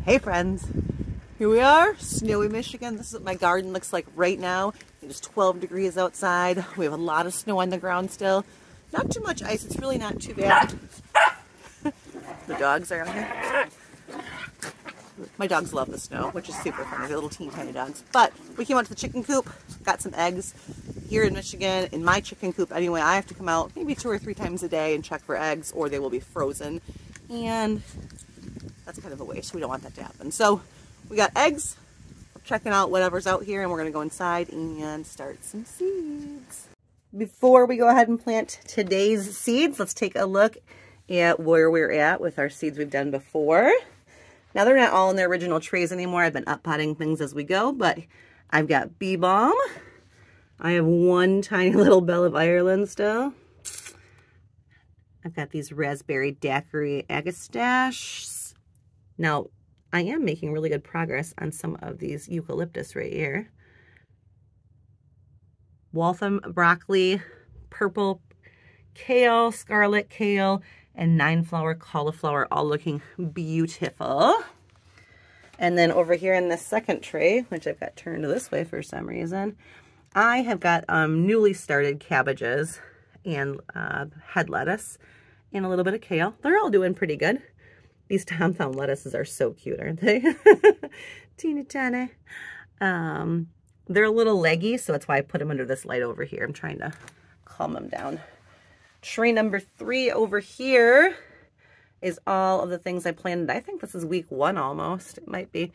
Hey friends, here we are, snowy Michigan. This is what my garden looks like right now. It is 12 degrees outside. We have a lot of snow on the ground still. Not too much ice, it's really not too bad. The dogs are out here. My dogs love the snow, which is super fun. They're little teeny tiny dogs. But we came out to the chicken coop, got some eggs. Here in Michigan, in my chicken coop anyway, I have to come out maybe 2 or 3 times a day and check for eggs, or they will be frozen. And that's kind of a waste. We don't want that to happen. So we got eggs. We're checking out whatever's out here, and we're going to go inside and start some seeds. Before we go ahead and plant today's seeds, let's take a look at where we're at with our seeds we've done before. Now, they're not all in their original trays anymore. I've been up-potting things as we go, but I've got bee balm. I have one tiny little bell of Ireland still. I've got these raspberry daiquiri agastache. Now, I am making really good progress on some of these eucalyptus right here. Waltham broccoli, purple kale, scarlet kale, and 9-flower cauliflower, all looking beautiful. And then over here in this second tray, which I've got turned this way for some reason, I have got newly started cabbages and head lettuce and a little bit of kale. They're all doing pretty good. These Tom Thumb lettuces are so cute, aren't they? Teeny tiny. They're a little leggy, so that's why I put them under this light over here. I'm trying to calm them down. Tray number 3 over here is all of the things I planted. I think this is week 1 almost. It might be.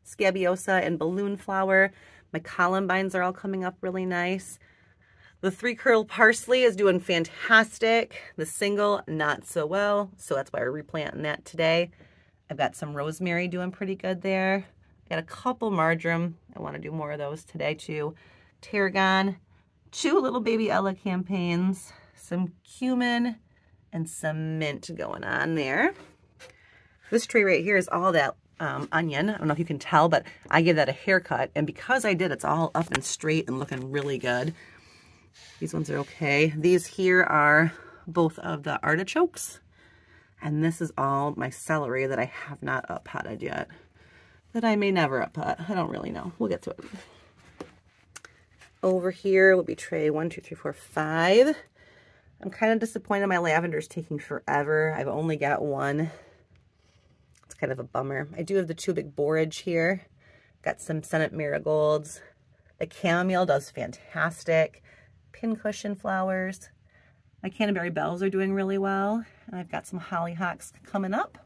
Scabiosa and balloon flower. My columbines are all coming up really nice. The 3-curl parsley is doing fantastic. The single, not so well. So that's why we're replanting that today. I've got some rosemary doing pretty good there. Got a couple marjoram. I want to do more of those today too. Tarragon. 2 little baby Ella campaigns, some cumin, and some mint going on there. This tray right here is all that onion. I don't know if you can tell, but I give that a haircut, and because I did, it's all up and straight and looking really good. These ones are okay. These here are both of the artichokes, and this is all my celery that I have not up-potted yet, that I may never up-pot. I don't really know. We'll get to it. Over here will be tray 1, 2, 3, 4, 5. I'm kind of disappointed my lavender's taking forever. I've only got one. It's kind of a bummer. I do have the 2 big borage here. Got some Senate marigolds. The chamomile does fantastic. Pincushion flowers. My Canterbury bells are doing really well. And I've got some hollyhocks coming up.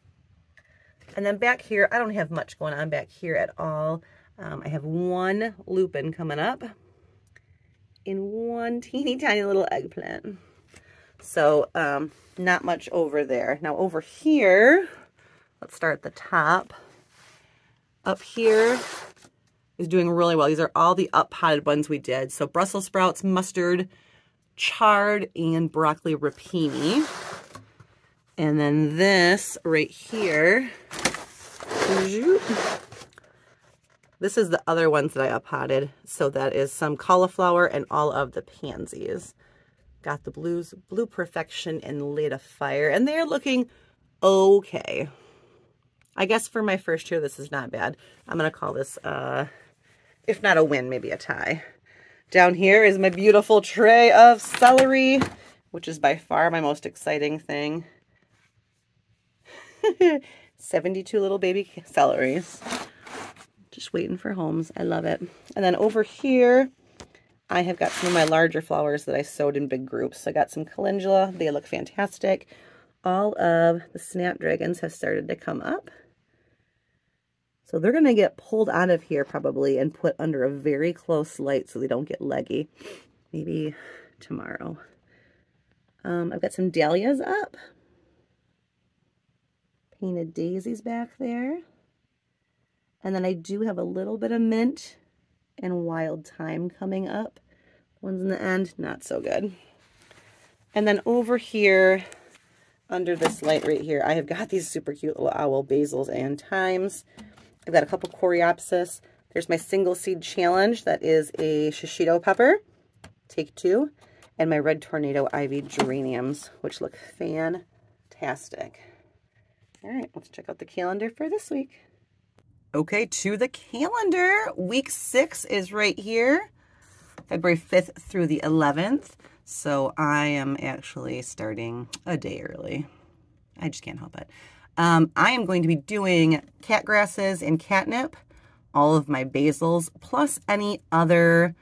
And then back here, I don't have much going on back here at all. I have 1 lupin coming up. In 1 teeny tiny little eggplant. So not much over there. Now over here, let's start at the top. Up here is doing really well. These are all the up-potted ones we did. So Brussels sprouts, mustard, chard, and broccoli rapini. And then this right here, this is the other ones that I up-potted. So that is some cauliflower and all of the pansies. Got the Blue Perfection and Late of Fire, and they're looking okay. I guess for my first year, this is not bad. I'm going to call this, if not a win, maybe a tie. Down here is my beautiful tray of celery, which is by far my most exciting thing. 72 little baby celeries. Just waiting for homes. I love it. And then over here, I have got some of my larger flowers that I sowed in big groups. So I got some calendula. They look fantastic. All of the snapdragons have started to come up. So they're going to get pulled out of here probably and put under a very close light so they don't get leggy. Maybe tomorrow. I've got some dahlias up. Painted daisies back there. And then I do have a little bit of mint and wild thyme coming up. Ones in the end, not so good. And then over here, under this light right here, I have got these super cute little owl basils and thymes. I've got a couple coreopsis. There's my single seed challenge. That is a shishito pepper. Take 2. And my red tornado ivy geraniums, which look fantastic. All right, let's check out the calendar for this week. Okay, to the calendar. Week 6 is right here, February 5th through the 11th. So I am actually starting a day early. I just can't help it. I am going to be doing cat grasses and catnip, all of my basils, plus any other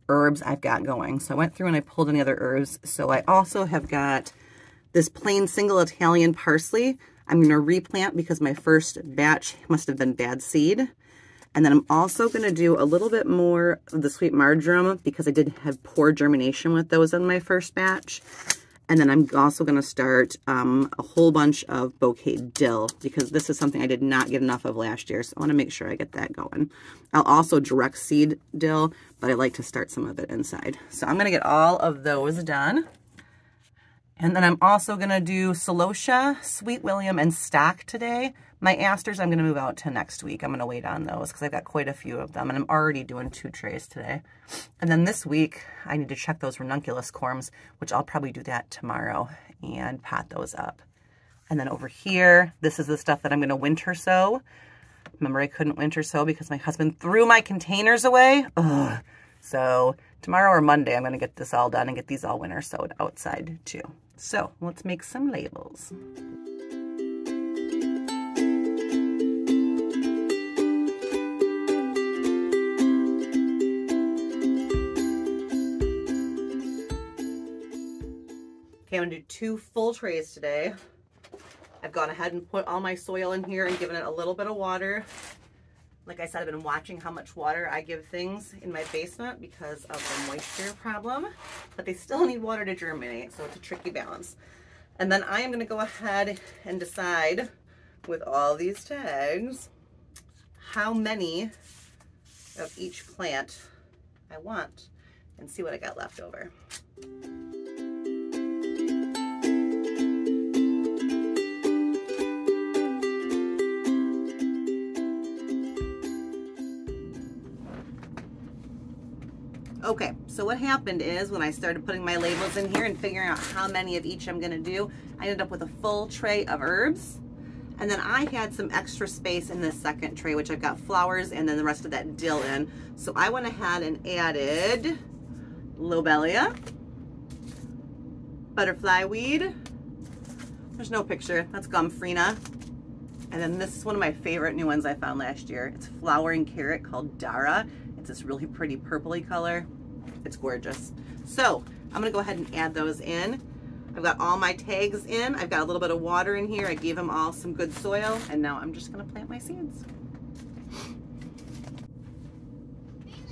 herbs I've got going. So I went through and I pulled any other herbs. So I also have got this plain single Italian parsley. I'm going to replant because my first batch must have been bad seed. And then I'm also going to do a little bit more of the sweet marjoram because I did have poor germination with those in my first batch. And then I'm also going to start a whole bunch of bouquet dill because this is something I did not get enough of last year. So I want to make sure I get that going. I'll also direct seed dill, but I like to start some of it inside. So I'm going to get all of those done. And then I'm also going to do celosia, sweet William, and stock today. My asters I'm going to move out to next week. I'm going to wait on those because I've got quite a few of them, and I'm already doing 2 trays today. And then this week, I need to check those ranunculus corms, which I'll probably do that tomorrow and pot those up. And then over here, this is the stuff that I'm going to winter sow. Remember, I couldn't winter sow because my husband threw my containers away. Ugh. So tomorrow or Monday, I'm going to get this all done and get these all winter sowed outside too. So let's make some labels. Okay, I'm gonna do 2 full trays today. I've gone ahead and put all my soil in here and given it a little bit of water. Like I said, I've been watching how much water I give things in my basement because of the moisture problem, but they still need water to germinate, so it's a tricky balance. And then I am gonna go ahead and decide with all these tags how many of each plant I want and see what I got left over. Okay, so what happened is when I started putting my labels in here and figuring out how many of each I'm gonna do, I ended up with a full tray of herbs. And then I had some extra space in this second tray, which I've got flowers and then the rest of that dill in. So I went ahead and added lobelia, butterfly weed. There's no picture, that's gomphrena. And then this is one of my favorite new ones I found last year. It's flowering carrot called Dara. It's this really pretty purpley color. It's gorgeous. So I'm gonna go ahead and add those in. I've got all my tags in. I've got a little bit of water in here. I gave them all some good soil, and now I'm just gonna plant my seeds.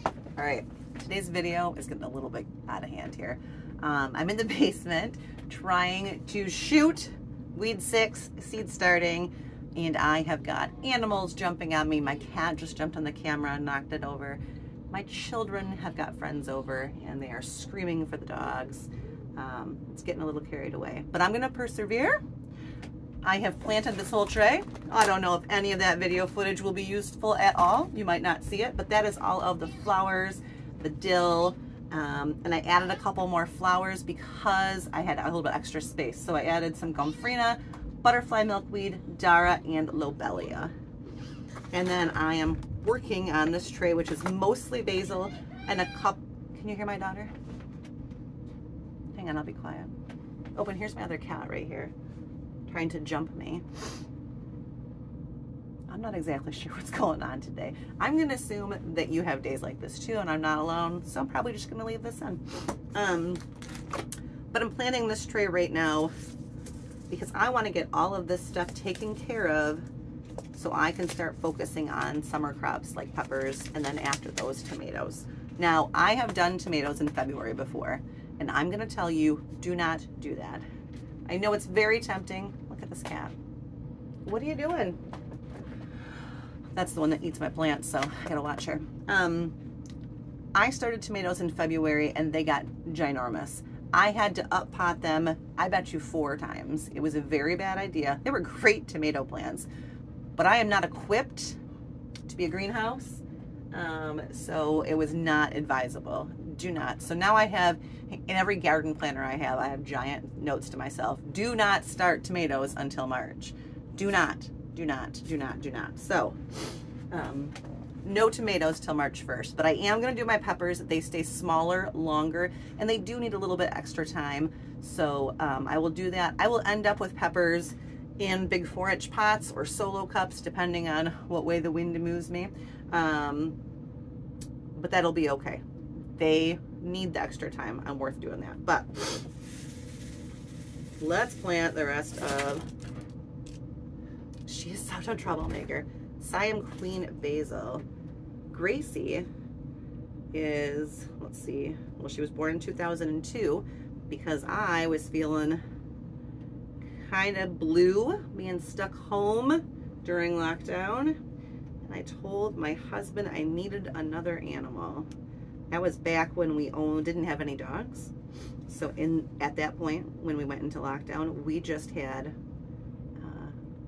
All right, today's video is getting a little bit out of hand here. I'm in the basement trying to shoot weed 6 seed starting, and I have got animals jumping on me. My cat just jumped on the camera and knocked it over. My children have got friends over and they are screaming for the dogs. It's getting a little carried away, but I'm gonna persevere. I have planted this whole tray. I don't know if any of that video footage will be useful at all. You might not see it, but that is all of the flowers, the dill, and I added a couple more flowers because I had a little bit extra space. So I added some gomphrena, butterfly milkweed, Dara, and lobelia. And then I am working on this tray, which is mostly basil and a cup. Can you hear my daughter? Hang on, I'll be quiet. Oh, and here's my other cat right here, trying to jump me. I'm not exactly sure what's going on today. I'm gonna assume that you have days like this too, and I'm not alone, so I'm probably just gonna leave this in. But I'm planting this tray right now because I want to get all of this stuff taken care of so I can start focusing on summer crops like peppers, and then after those, tomatoes. Now, I have done tomatoes in February before, and I'm gonna tell you, do not do that. I know it's very tempting. Look at this cat. What are you doing? That's the one that eats my plants, so I gotta watch her. I started tomatoes in February and they got ginormous. I had to up pot them, I bet you 4 times. It was a very bad idea. They were great tomato plants, but I am not equipped to be a greenhouse, so it was not advisable. Do not. So now I have, in every garden planner I have giant notes to myself. Do not start tomatoes until March. do not. So, no tomatoes till March 1st, but I am going to do my peppers. They stay smaller, longer, and they do need a little bit extra time. So I will do that. I will end up with peppers in big 4-inch pots or solo cups, depending on what way the wind moves me. But that'll be okay. They need the extra time. I'm worth doing that. But let's plant the rest of, she is such a troublemaker, Siam Queen Basil. Gracie is, let's see, well, she was born in 2002 because I was feeling kind of blue being stuck home during lockdown. And I told my husband I needed another animal. That was back when we didn't have any dogs. So at that point, when we went into lockdown, we just had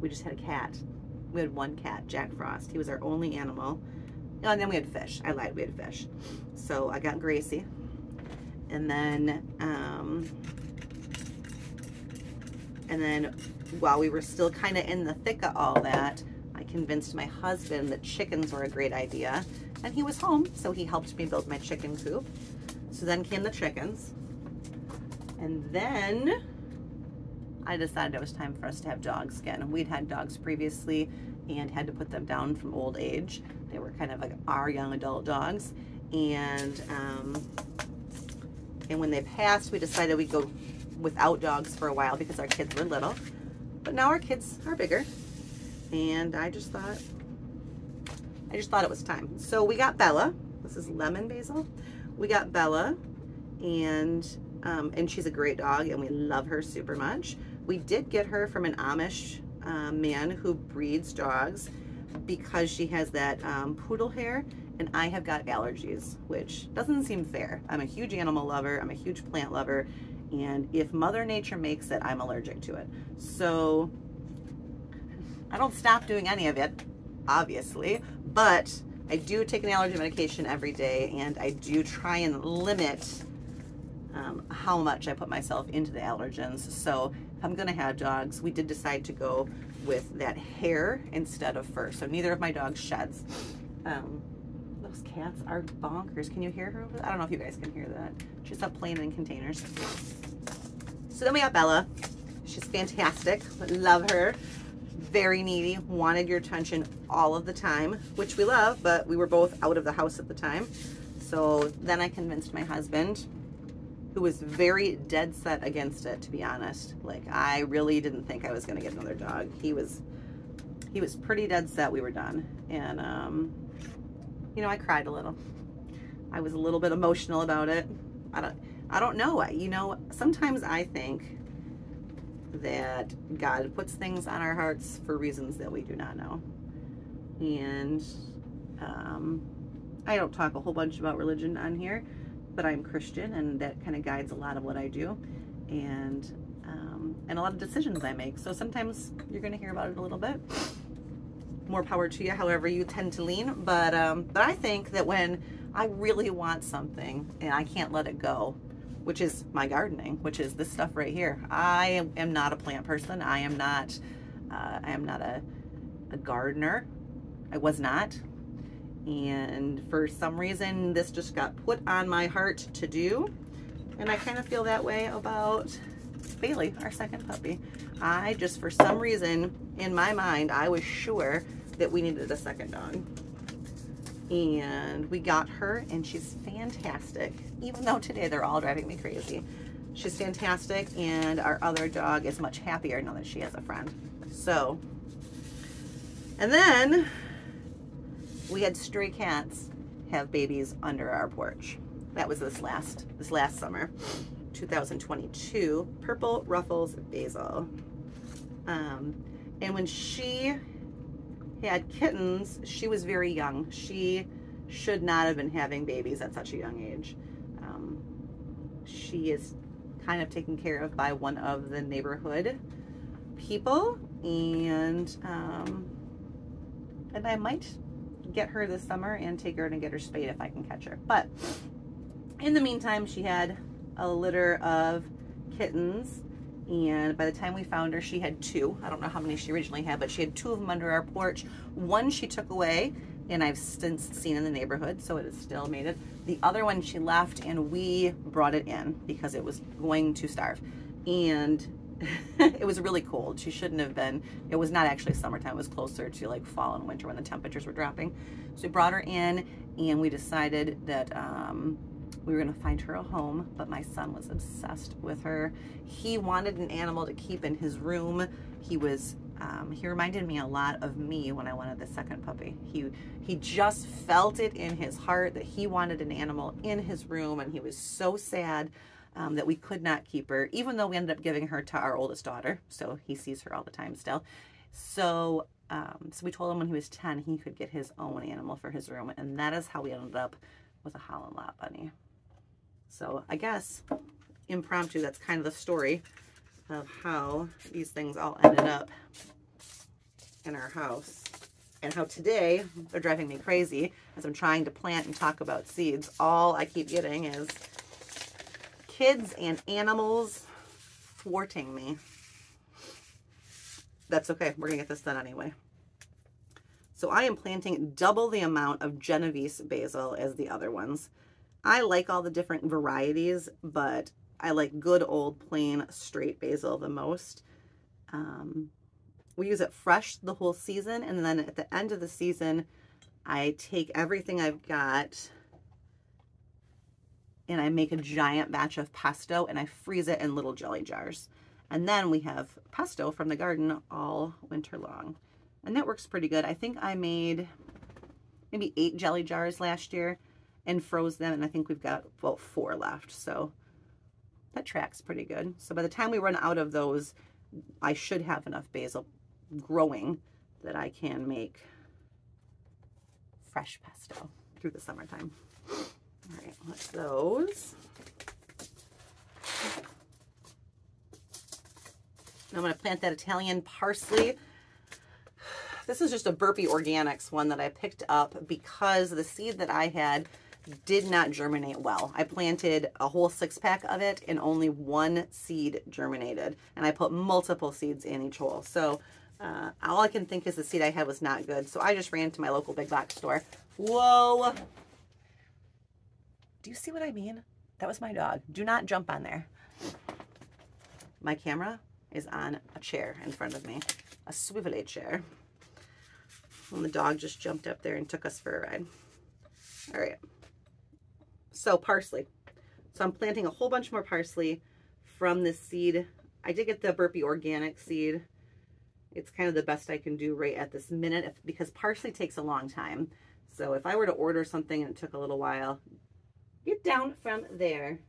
a cat. We had one cat, Jack Frost. He was our only animal. Oh, and then we had fish. I lied, we had fish. So I got Gracie. And then while we were still kind of in the thick of all that, I convinced my husband that chickens were a great idea. And he was home, so he helped me build my chicken coop. So then came the chickens. And then I decided it was time for us to have dogs again. We'd had dogs previously and had to put them down from old age. They were kind of like our young adult dogs. And when they passed, we decided we'd go without dogs for a while because our kids were little. But now our kids are bigger. And I just thought it was time. So we got Bella. This is lemon basil. We got Bella, and she's a great dog, and we love her super much. We did get her from an Amish man who breeds dogs because she has that poodle hair, and I have got allergies, which doesn't seem fair. I'm a huge animal lover. I'm a huge plant lover, and if Mother Nature makes it, I'm allergic to it. So I don't stop doing any of it, obviously, but I do take an allergy medication every day, and I do try and limit how much I put myself into the allergens. So if I'm gonna have dogs, we did decide to go with that hair instead of fur. So neither of my dogs sheds. Those cats are bonkers. Can you hear her over there? I don't know if you guys can hear that. She's up playing in containers. So then we got Bella. She's fantastic. Love her. Very needy, wanted your attention all of the time, which we love, but we were both out of the house at the time. So then I convinced my husband, who was very dead set against it, to be honest. Like, I really didn't think I was gonna get another dog. He was pretty dead set we were done. And you know, I cried a little. I was a little bit emotional about it. I don't know. You know, sometimes I think that God puts things on our hearts for reasons that we do not know. And I don't talk a whole bunch about religion on here, but I'm Christian, and that kind of guides a lot of what I do, and a lot of decisions I make. So sometimes you're going to hear about it a little bit. More power to you, however you tend to lean. But I think that when I really want something and I can't let it go, which is my gardening, which is this stuff right here. I am not a plant person. I am not a gardener. I was not. And for some reason, this just got put on my heart to do. And I kind of feel that way about Bailey, our second puppy. I just, for some reason, in my mind, I was sure that we needed a second dog. And we got her, and she's fantastic. Even though today they're all driving me crazy. She's fantastic, and our other dog is much happier now that she has a friend. So, and then we had stray cats have babies under our porch. That was this last summer, 2022. Purple Ruffles Basil. And when she had kittens, she was very young. She should not have been having babies at such a young age. She is kind of taken care of by one of the neighborhood people, and I might get her this summer and take her and get her spayed if I can catch her. But in the meantime, she had a litter of kittens, And by the time we found her, she had 2. I don't know how many she originally had, but she had 2 of them under our porch. One she took away, and I've since seen in the neighborhood, so it has still made it. The other one she left, and we brought it in because it was going to starve. And it was really cold. She shouldn't have been. It was not actually summertime. It was closer to like fall and winter when the temperatures were dropping. So we brought her in, and we decided that we were going to find her a home, but my son was obsessed with her. He wanted an animal to keep in his room. He reminded me a lot of me when I wanted the second puppy. He just felt it in his heart that he wanted an animal in his room, and he was so sad that we could not keep her, even though we ended up giving her to our oldest daughter, so he sees her all the time still. So we told him when he was 10 he could get his own animal for his room, and that is how we ended up with a Holland Lap Bunny. So I guess impromptu, that's kind of the story of how these things all ended up in our house, and how today they're driving me crazy as I'm trying to plant and talk about seeds. All I keep getting is kids and animals thwarting me. That's okay. We're gonna get this done anyway. So I am planting double the amount of Genovese basil as the other ones. I like all the different varieties, but I like good old plain straight basil the most. We use it fresh the whole season, and then at the end of the season, I take everything I've got and I make a giant batch of pesto, and I freeze it in little jelly jars. And then we have pesto from the garden all winter long. And that works pretty good. I think I made maybe 8 jelly jars last year and froze them, and I think we've got about 4 left. So that tracks pretty good. So by the time we run out of those, I should have enough basil growing that I can make fresh pesto through the summertime. All right, what's those? I'm going to plant that Italian parsley. This is just a Burpee Organics one that I picked up because the seed that I had did not germinate well. I planted a whole 6-pack of it and only 1 seed germinated. And I put multiple seeds in each hole. So all I can think is the seed I had was not good. So I just ran to my local big box store. Whoa! Do you see what I mean? That was my dog. Do not jump on there. My camera is on a chair in front of me, a swivelly chair. And the dog just jumped up there and took us for a ride. All right. So parsley. So I'm planting a whole bunch more parsley from this seed. I did get the Burpee Organic seed. It's kind of the best I can do right at this minute because parsley takes a long time. So if I were to order something and it took a little while, get down from there.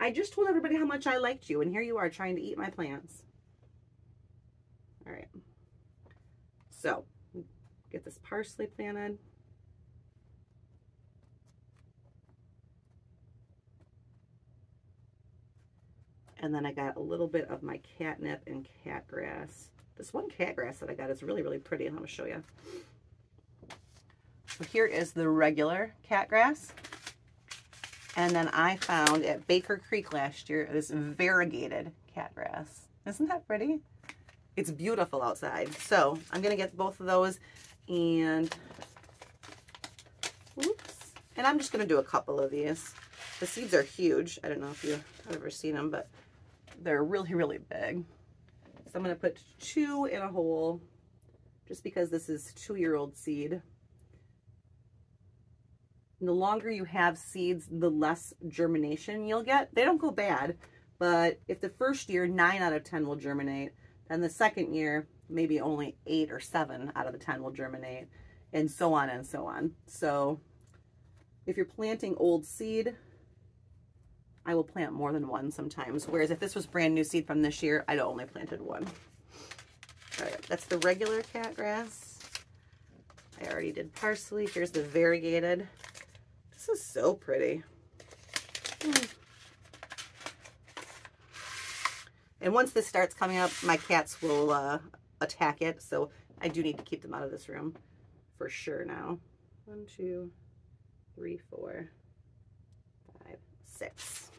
I just told everybody how much I liked you, and here you are trying to eat my plants. All right. So, get this parsley planted. And then I got a little bit of my catnip and catgrass. This one catgrass that I got is really, really pretty, and I'm going to show you. So here is the regular catgrass. And then I found at Baker Creek last year this variegated catgrass. Isn't that pretty? It's beautiful outside. So I'm going to get both of those, and oops. And I'm just going to do a couple of these. The seeds are huge. I don't know if you've ever seen them, but they're really, really big. So I'm going to put 2 in a hole just because this is 2-year-old seed. And the longer you have seeds, the less germination you'll get. They don't go bad, but if the first year 9 out of 10 will germinate, then the second year maybe only 8 or 7 out of the 10 will germinate, and so on and so on. So if you're planting old seed, I will plant more than 1 sometimes, whereas if this was brand new seed from this year, I'd only planted 1. All right, that's the regular catgrass. I already did parsley. Here's the variegated. This is so pretty. And once this starts coming up, my cats will attack it, so I do need to keep them out of this room for sure now. 1, 2, 3, 4, 5, 6.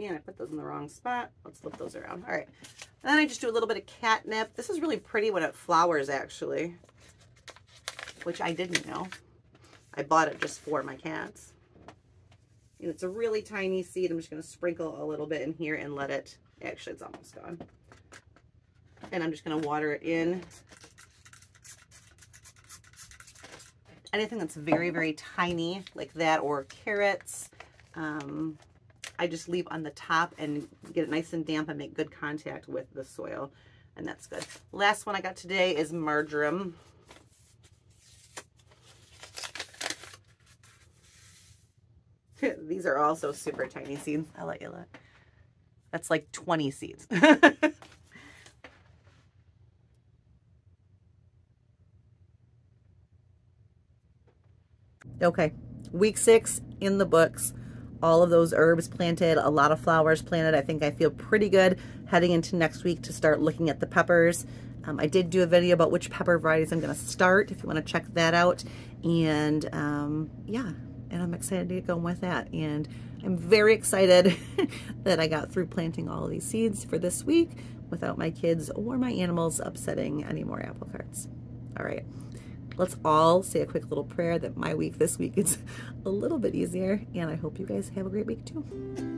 And I put those in the wrong spot. Let's flip those around. All right. And then I just do a little bit of catnip. This is really pretty when it flowers, actually, which I didn't know. I bought it just for my cats. And it's a really tiny seed. I'm just going to sprinkle a little bit in here and let it, actually, it's almost gone. And I'm just going to water it in. Anything that's very, very tiny like that, or carrots, I just leave on the top and get it nice and damp and make good contact with the soil. And that's good. Last one I got today is marjoram. These are also super tiny seeds. I'll let you look. That's like 20 seeds. Okay, week 6 in the books. All of those herbs planted, a lot of flowers planted. I think I feel pretty good heading into next week to start looking at the peppers. I did do a video about which pepper varieties I'm going to start, if you want to check that out. And yeah, and I'm excited to get going with that. And I'm very excited that I got through planting all of these seeds for this week without my kids or my animals upsetting any more apple carts. All right. Let's all say a quick little prayer that my week this week is a little bit easier, and I hope you guys have a great week too.